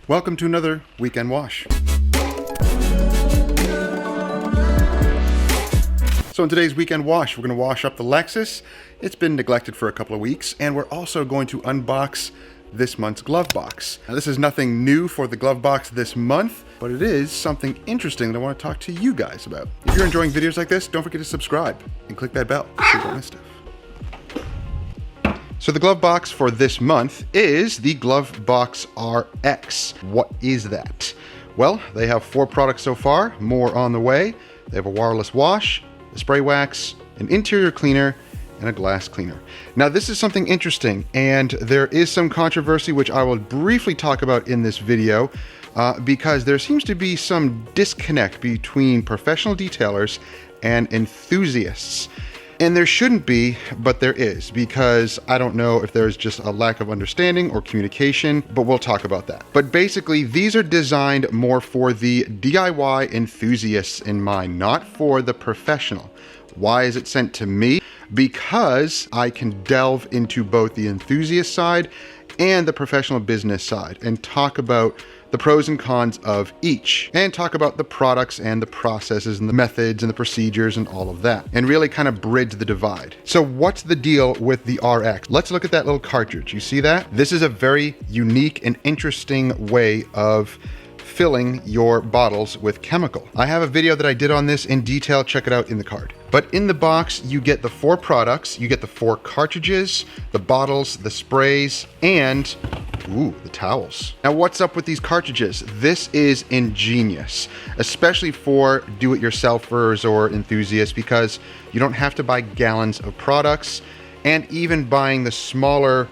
Welcome to another weekend wash. So in today's weekend wash, we're going to wash up the Lexus. It's been neglected for a couple of weeks, and we're also going to unbox this month's glove box. Now, this is nothing new for the glove box this month, but it is something interesting that I want to talk to you guys about. If you're enjoying videos like this, don't forget to subscribe and click that bell so you don't miss stuff. So the glove box for this month is the Glove Box RX. What is that? Well, they have 4 products so far, more on the way. They have a wireless wash, a spray wax, an interior cleaner, and a glass cleaner. Now this is something interesting, and there is some controversy which I will briefly talk about in this video because there seems to be some disconnect between professional detailers and enthusiasts. And there shouldn't be, but there is, because I don't know if there's just a lack of understanding or communication, but we'll talk about that. But basically, these are designed more for the DIY enthusiasts in mind, not for the professional. Why is it sent to me? Because I can delve into both the enthusiast side and the professional business side and talk about the pros and cons of each, and talk about the products and the processes and the methods and the procedures and all of that, and really kind of bridge the divide. So what's the deal with the RX? Let's look at that little cartridge. You see that? This is a very unique and interesting way of filling your bottles with chemical. I have a video that I did on this in detail. Check it out in the card. But in the box, you get the 4 products, you get the 4 cartridges, the bottles, the sprays, and the towels. Now, what's up with these cartridges? This is ingenious, especially for do-it-yourselfers or enthusiasts, because you don't have to buy gallons of products, and even buying the smaller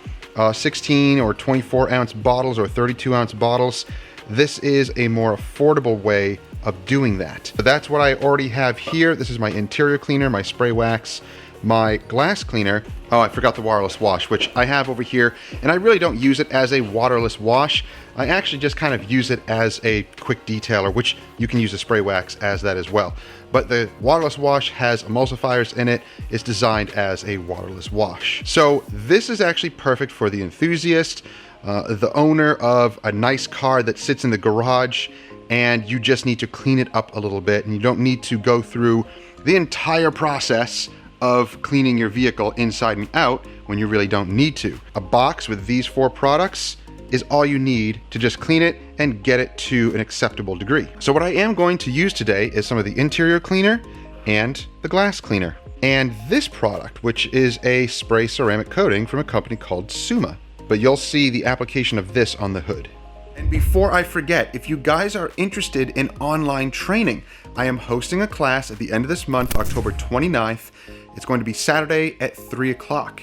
16 or 24 ounce bottles or 32 ounce bottles, this is a more affordable way of doing that. But that's what I already have here. This is my interior cleaner, my spray wax, my glass cleaner. Oh, I forgot the wireless wash, which I have over here, and I really don't use it as a waterless wash. I actually just kind of use it as a quick detailer, which you can use a spray wax as that as well. But the waterless wash has emulsifiers in it. It's designed as a waterless wash. So this is actually perfect for the enthusiast, the owner of a nice car that sits in the garage, and you just need to clean it up a little bit, and you don't need to go through the entire process of cleaning your vehicle inside and out when you really don't need to. A box with these 4 products is all you need to just clean it and get it to an acceptable degree. So what I am going to use today is some of the interior cleaner and the glass cleaner. And this product, which is a spray ceramic coating from a company called Suma. But you'll see the application of this on the hood. And before I forget, if you guys are interested in online training, I am hosting a class at the end of this month, October 29th. It's going to be Saturday at 3 o'clock.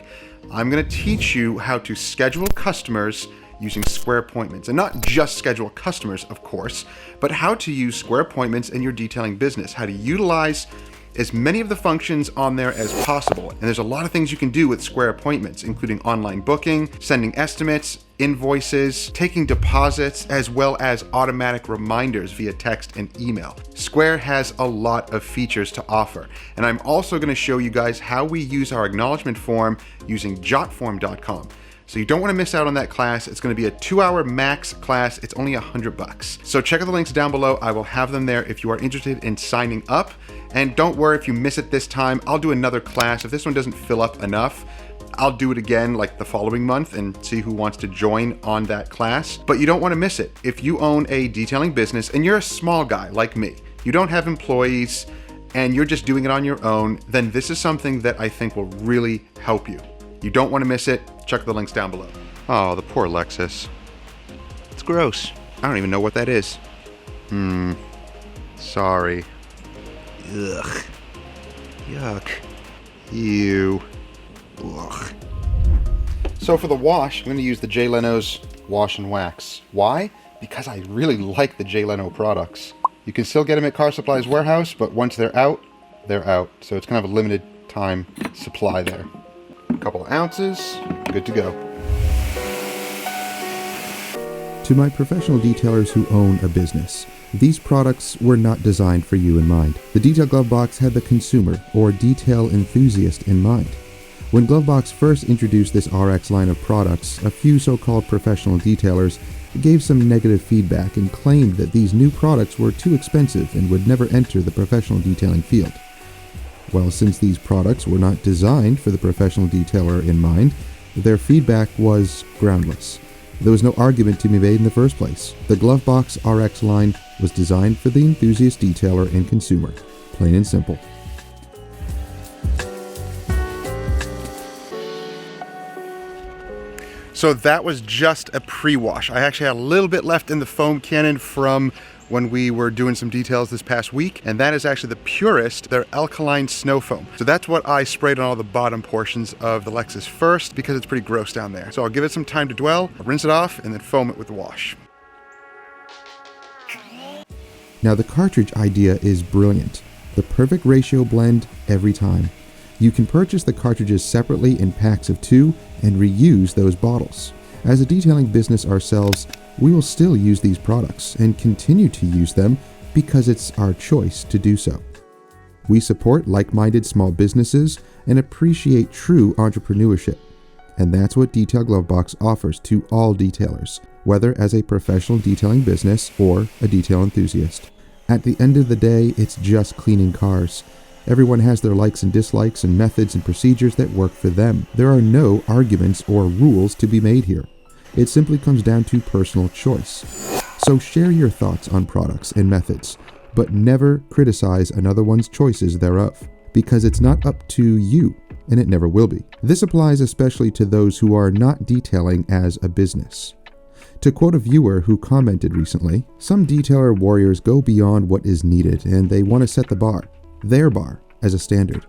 I'm going to teach you how to schedule customers using Square Appointments, and not just schedule customers, of course, but how to use Square Appointments in your detailing business, how to utilize as many of the functions on there as possible. And there's a lot of things you can do with Square Appointments, including online booking, sending estimates, invoices, taking deposits, as well as automatic reminders via text and email. Square has a lot of features to offer. And I'm also going to show you guys how we use our acknowledgement form using jotform.com. So you don't want to miss out on that class. It's going to be a 2-hour max class. It's only $100. So check out the links down below. I will have them there if you are interested in signing up. And don't worry if you miss it this time. I'll do another class. If this one doesn't fill up enough, I'll do it again like the following month and see who wants to join on that class. But you don't want to miss it. If you own a detailing business and you're a small guy like me, you don't have employees, and you're just doing it on your own, then this is something that I think will really help you. You don't want to miss it. Check the links down below. Oh, the poor Lexus. It's gross. I don't even know what that is. Sorry. Ugh. Yuck. Ew. Ugh. So for the wash, I'm going to use the Jay Leno's Wash and Wax. Why? Because I really like the Jay Leno products. You can still get them at Car Supply's warehouse, but once they're out, they're out. So it's kind of a limited time supply there. A couple of ounces, good to go. To my professional detailers who own a business, these products were not designed for you in mind. The Detail Glove Box had the consumer or detail enthusiast in mind. When Glovebox first introduced this RX line of products, a few so-called professional detailers gave some negative feedback and claimed that these new products were too expensive and would never enter the professional detailing field. Well, since these products were not designed for the professional detailer in mind, their feedback was groundless. There was no argument to be made in the first place. The Glovebox RX line was designed for the enthusiast detailer and consumer. Plain and simple. So that was just a pre-wash. I actually had a little bit left in the foam cannon from when we were doing some details this past week, and that is actually the purest, their alkaline snow foam. So that's what I sprayed on all the bottom portions of the Lexus first because it's pretty gross down there. So I'll give it some time to dwell, rinse it off, and then foam it with the wash. Now the cartridge idea is brilliant. The perfect ratio blend every time. You can purchase the cartridges separately in packs of 2 and reuse those bottles. As a detailing business ourselves, we will still use these products and continue to use them because it's our choice to do so. We support like-minded small businesses and appreciate true entrepreneurship. And that's what Detail Glovebox offers to all detailers, whether as a professional detailing business or a detail enthusiast. At the end of the day, it's just cleaning cars. Everyone has their likes and dislikes and methods and procedures that work for them. There are no arguments or rules to be made here. It simply comes down to personal choice. So share your thoughts on products and methods, but never criticize another one's choices thereof, because it's not up to you, and it never will be. This applies especially to those who are not detailing as a business. To quote a viewer who commented recently, some detailer warriors go beyond what is needed and they want to set the bar, their bar, as a standard.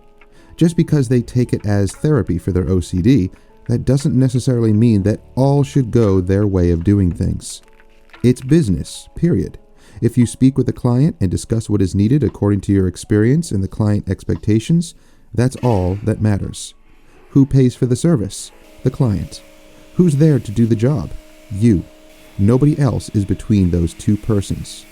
Just because they take it as therapy for their OCD, that doesn't necessarily mean that all should go their way of doing things. It's business, period. If you speak with a client and discuss what is needed according to your experience and the client expectations, that's all that matters. Who pays for the service? The client. Who's there to do the job? You. Nobody else is between those two persons.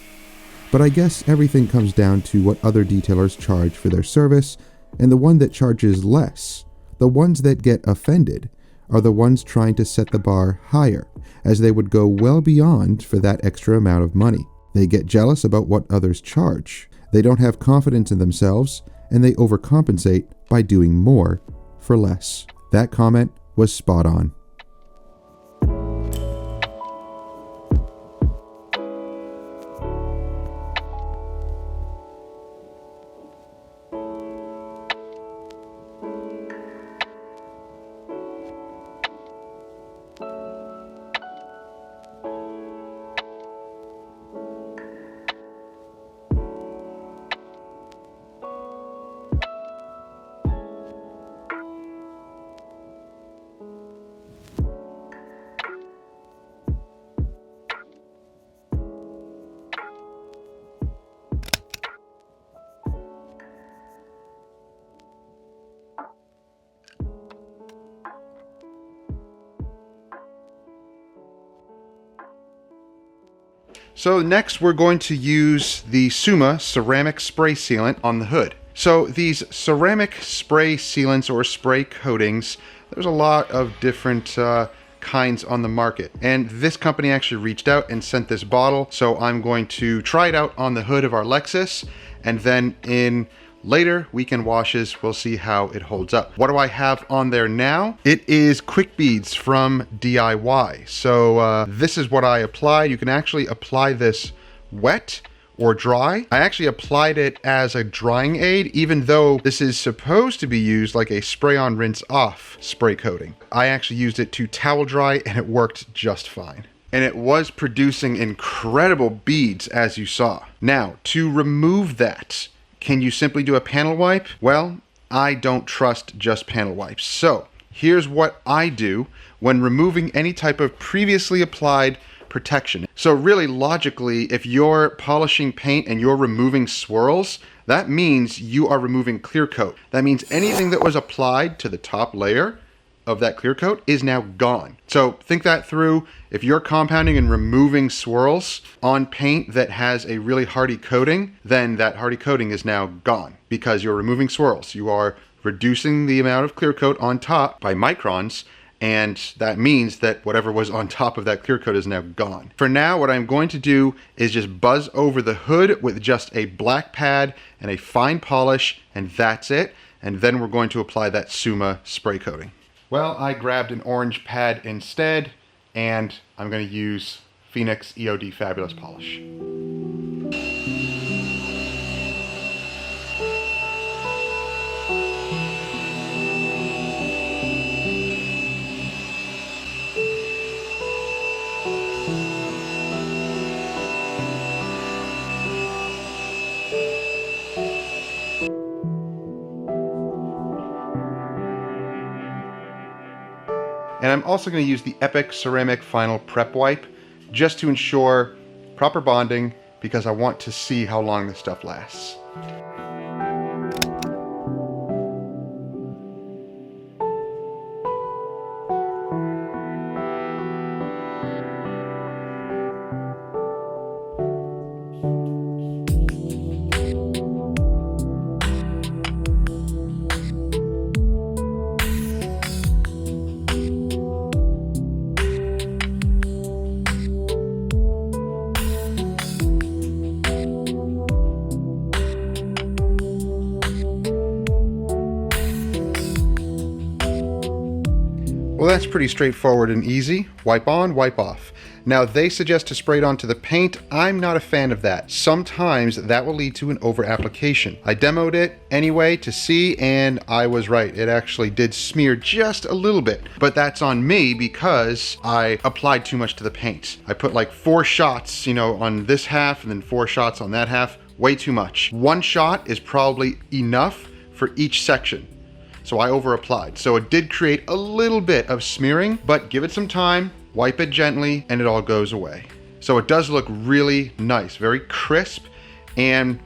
But I guess everything comes down to what other detailers charge for their service, and the one that charges less, the ones that get offended, are the ones trying to set the bar higher, as they would go well beyond for that extra amount of money. They get jealous about what others charge. They don't have confidence in themselves, and they overcompensate by doing more for less. That comment was spot on. So next we're going to use the Suma ceramic spray sealant on the hood. So these ceramic spray sealants or spray coatings, there's a lot of different kinds on the market. And this company actually reached out and sent this bottle. So I'm going to try it out on the hood of our Lexus, and then in later weekend washes, we'll see how it holds up. What do I have on there now? It is Quick Beads from DIY. So this is what I applied. You can actually apply this wet or dry. I actually applied it as a drying aid, even though this is supposed to be used like a spray on rinse off spray coating. I actually used it to towel dry and it worked just fine. And it was producing incredible beads, as you saw. Now, to remove that, can you simply do a panel wipe? Well, I don't trust just panel wipes. So here's what I do when removing any type of previously applied protection. So really logically, if you're polishing paint and you're removing swirls, that means you are removing clear coat. That means anything that was applied to the top layer of that clear coat is now gone. So think that through. If you're compounding and removing swirls on paint that has a really hardy coating, then that hardy coating is now gone because you're removing swirls. You are reducing the amount of clear coat on top by microns, and that means that whatever was on top of that clear coat is now gone. For now, what I'm going to do is just buzz over the hood with just a black pad and a fine polish, and that's it. And then we're going to apply that Suma spray coating. Well, I grabbed an orange pad instead, and I'm going to use Phoenix EOD Fabulous Polish. And I'm also going to use the Epic Ceramic Final Prep Wipe just to ensure proper bonding, because I want to see how long this stuff lasts. Well, that's pretty straightforward and easy. Wipe on, wipe off. Now, they suggest to spray it onto the paint. I'm not a fan of that. Sometimes that will lead to an over application. I demoed it anyway to see, and I was right. It actually did smear just a little bit, but that's on me because I applied too much to the paint. I put like 4 shots, on this half and then 4 shots on that half. Way too much. 1 shot is probably enough for each section. So I over applied. So it did create a little bit of smearing, but give it some time, wipe it gently, and it all goes away. So it does look really nice, very crisp, and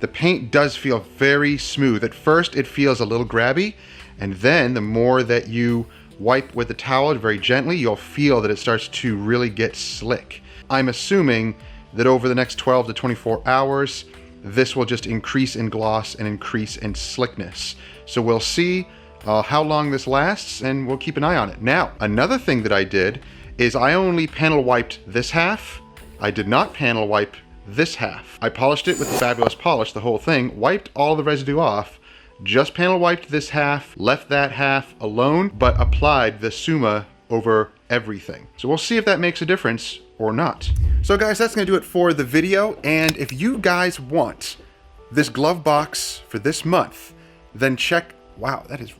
the paint does feel very smooth. At first it feels a little grabby, and then the more that you wipe with the towel very gently, you'll feel that it starts to really get slick. I'm assuming that over the next 12 to 24 hours, this will just increase in gloss and increase in slickness. So we'll see how long this lasts, and we'll keep an eye on it. Now, another thing that I did is I only panel wiped this half. I did not panel wipe this half. I polished it with the Fabulous Polish, the whole thing, wiped all the residue off, just panel wiped this half, left that half alone, but applied the Suma over everything. So we'll see if that makes a difference or not. So guys, that's gonna do it for the video. And if you guys want this glove box for this month, then check, wow, that is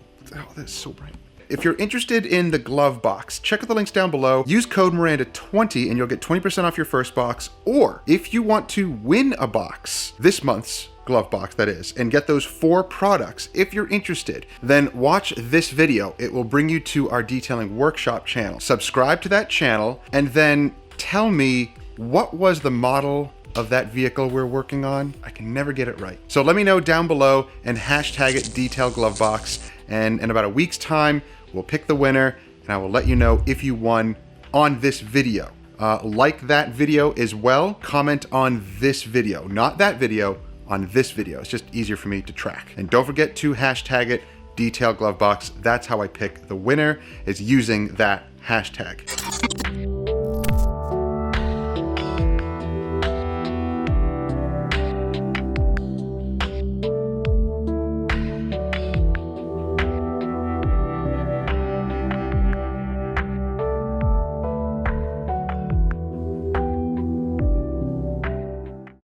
so bright. If you're interested in the glove box, check out the links down below. Use code Miranda20 and you'll get 20% off your first box. Or if you want to win a box, this month's glove box that is, and get those 4 products, if you're interested, then watch this video. It will bring you to our detailing workshop channel. Subscribe to that channel and then tell me what was the model of that vehicle we're working on. I can never get it right. So let me know down below and hashtag it Detail Glove Box. And in about a week's time, we'll pick the winner and I will let you know if you won on this video. Like that video as well. Comment on this video, not that video, on this video. It's just easier for me to track. And don't forget to hashtag it Detail Glove Box. That's how I pick the winner, is using that hashtag.